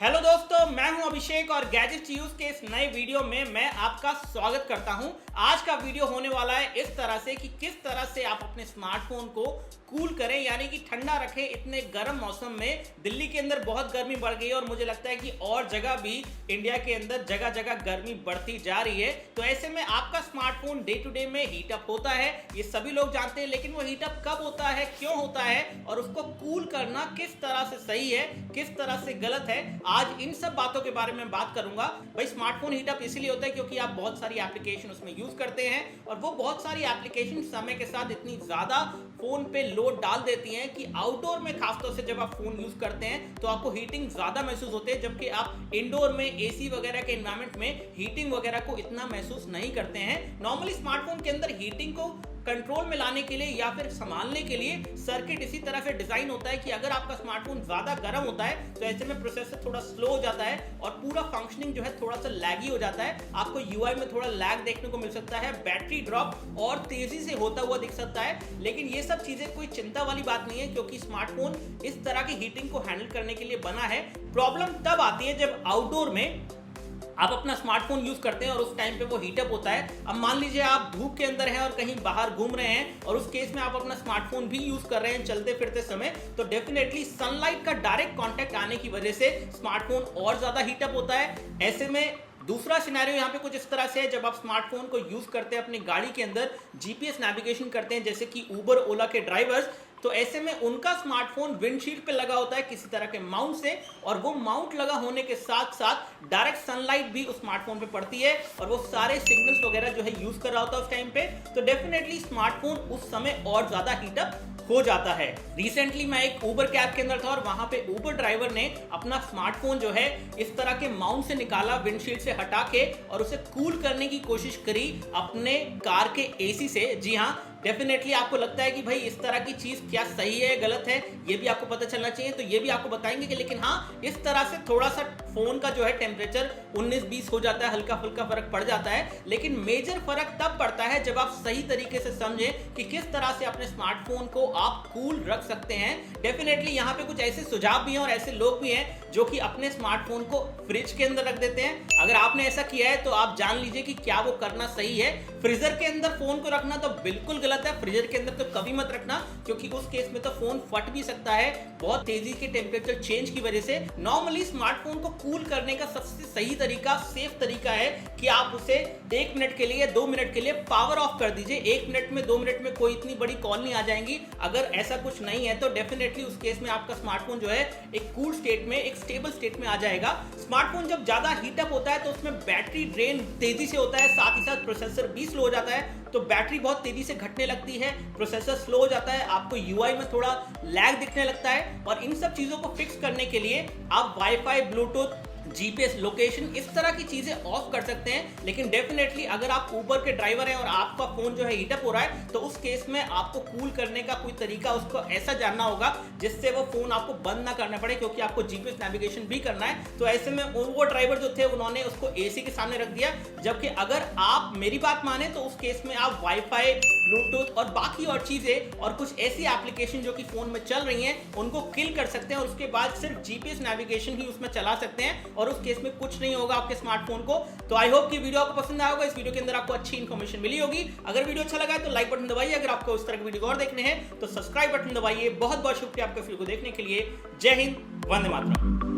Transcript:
Hello दोस्तों, मैं हूं अभिषेक और गैजेट यूज के इस नए वीडियो में मैं आपका स्वागत करता हूं। आज का वीडियो होने वाला है इस तरह से कि किस तरह से आप अपने स्मार्टफोन को कूल करें, यानी कि ठंडा रखें। इतने गर्म मौसम में दिल्ली के अंदर बहुत गर्मी बढ़ गई है और मुझे लगता है कि और जगह भी इंडिया के अंदर जगह जगह गर्मी बढ़ती जा रही है। तो ऐसे में आपका स्मार्टफोन डे टू डे में हीटअप होता है, ये सभी लोग जानते हैं, लेकिन वो हीटअप कब होता है, क्यों होता है और उसको कूल करना किस तरह से सही है, किस तरह से गलत है, आज इन सब बातों के बारे में बात करूंगा। भाई, स्मार्टफोन हीटअप इसलिए होता है क्योंकि आप बहुत सारी एप्लीकेशन उसमें यूज करते हैं और वो बहुत सारी एप्लीकेशन समय के साथ इतनी ज्यादा फोन पे लोड डाल देती हैं कि आउटडोर में खासतौर से जब आप फोन यूज करते हैं तो आपको हीटिंग ज्यादा महसूस होती है, जबकि आप इंडोर में एसी वगैरह के एनवायरनमेंट में हीटिंग वगैरह को इतना महसूस नहीं करते हैं। नॉर्मली स्मार्टफोन के अंदर हीटिंग को कंट्रोल में लाने के लिए या फिर संभालने के लिए सर्किट इसी तरह से डिजाइन होता है कि अगर आपका स्मार्टफोन ज्यादा गर्म होता है तो ऐसे में प्रोसेसर थोड़ा स्लो हो जाता है और पूरा फंक्शनिंग जो है थोड़ा सा लैगी हो जाता है। आपको यूआई में थोड़ा लैग देखने को मिल सकता है, बैटरी ड्रॉप और तेजी से होता हुआ दिख सकता है। लेकिन ये सब चीजें कोई चिंता वाली बात नहीं है क्योंकि स्मार्टफोन इस तरह की हीटिंग को हैंडल करने के लिए बना है। प्रॉब्लम तब आती है जब आउटडोर में आप अपना स्मार्टफोन यूज करते हैं और उस टाइम पे वो हीटअप होता है। अब मान लीजिए आप धूप के अंदर हैं और कहीं बाहर घूम रहे हैं और उस केस में आप अपना स्मार्टफोन भी यूज कर रहे हैं चलते फिरते समय, तो डेफिनेटली सनलाइट का डायरेक्ट कांटेक्ट आने की वजह से स्मार्टफोन और ज्यादा हीटअप होता है। ऐसे में दूसरा सिनेरियो यहाँ पे कुछ इस तरह से है, जब आप स्मार्टफोन को यूज करते हैं अपनी गाड़ी के अंदर, जीपीएस नेविगेशन करते हैं जैसे कि उबर ओला के ड्राइवर्स, तो ऐसे में उनका स्मार्टफोन विंडशील्ड पे लगा होता है किसी तरह के माउंट से, और वो माउंट लगा होने के साथ साथ डायरेक्ट सनलाइट भी उस स्मार्टफोन पे पड़ती है और वो सारे सिग्नल्स वगैरह जो है यूज कर रहा होता है उस टाइम पे, तो डेफिनेटली स्मार्टफोन उस समय और ज्यादा हीटअप हो जाता है। रिसेंटली मैं एक उबर कैब के अंदर था और वहां पे उबर ड्राइवर ने अपना स्मार्टफोन जो है इस तरह के माउंट से निकाला, विंडशील्ड से हटा के, और उसे कूल करने की कोशिश करी अपने कार के एसी से। जी हाँ, डेफिनेटली आपको लगता है कि भाई इस तरह की चीज क्या सही है गलत है ये भी आपको पता चलना चाहिए, तो ये भी आपको बताएंगे कि लेकिन हाँ, इस तरह से थोड़ा सा फोन का जो है टेम्परेचर 19-20 हो जाता है, हल्का फुल्का फर्क पड़ जाता है। लेकिन मेजर फर्क तब पड़ता है जब आप सही तरीके से समझें कि किस तरह से अपने स्मार्टफोन को आप कूल रख सकते हैं। डेफिनेटली यहाँ पे कुछ ऐसे सुझाव भी हैं और ऐसे लोग भी हैं जो कि अपने स्मार्टफोन को फ्रिज के अंदर रख देते हैं। अगर आपने ऐसा किया है तो आप जान लीजिए कि क्या वो करना सही है। फ्रीजर के अंदर फोन को रखना तो बिल्कुल गलत है, फ्रीजर के अंदर तो कभी मत रखना क्योंकि उस केस में तो फोन फट भी सकता है बहुत तेजी के टेम्परेचर चेंज की वजह से। नॉर्मली स्मार्टफोन को कूल करने का सबसे सही तरीका, सेफ तरीका है कि आप उसे 1 मिनट के लिए 2 मिनट के लिए पावर ऑफ कर दीजिए। 1 मिनट में 2 मिनट में कोई इतनी बड़ी कॉल नहीं आ जाएंगी। अगर ऐसा कुछ नहीं है तो डेफिनेटली उस केस में आपका स्मार्टफोन जो है एक कूल स्टेट में, एक स्टेबल स्टेट में आ जाएगा। स्मार्टफोन जब ज्यादा हीटअप होता है तो उसमें बैटरी ड्रेन तेजी से होता है, साथ ही साथ प्रोसेसर भी स्लो हो जाता है, तो बैटरी बहुत तेजी से घटने लगती है, प्रोसेसर स्लो हो जाता है, आपको यूआई में थोड़ा लैग दिखने लगता है। और इन सब चीजों को फिक्स करने के लिए आप वाईफाई, ब्लूटूथ, जीपीएस लोकेशन, इस तरह की चीजें ऑफ कर सकते हैं। लेकिन डेफिनेटली अगर आप उबर के ड्राइवर हैं और आपका फोन जो है हीटअप हो रहा है तो उस केस में आपको कूल करने का कोई तरीका उसको ऐसा जानना होगा जिससे वो फोन आपको बंद ना करना पड़े, क्योंकि आपको जीपीएस नेविगेशन भी करना है। तो ऐसे में वो ड्राइवर जो थे उन्होंने उसको एसी के सामने रख दिया, जबकि अगर आप मेरी बात माने तो उस केस में आप वाईफाई, ब्लूटूथ और बाकी और चीजें और कुछ ऐसी एप्लीकेशन जो कि फोन में चल रही हैं उनको किल कर सकते हैं और उसके बाद सिर्फ जीपीएस नेविगेशन ही उसमें चला सकते हैं और उस केस में कुछ नहीं होगा आपके स्मार्टफोन को। तो आई होप कि वीडियो आपको पसंद आया होगा। इस वीडियो के अंदर आपको अच्छी इंफॉर्मेशन मिली होगी। अगर वीडियो अच्छा लगा है तो लाइक बटन दबाइए, अगर आपको इस तरह के वीडियो और देखने हैं तो सब्सक्राइब बटन दबाइए। बहुत बहुत शुक्रिया आपका वीडियो को देखने के लिए। जय हिंद, वंदे मातरम।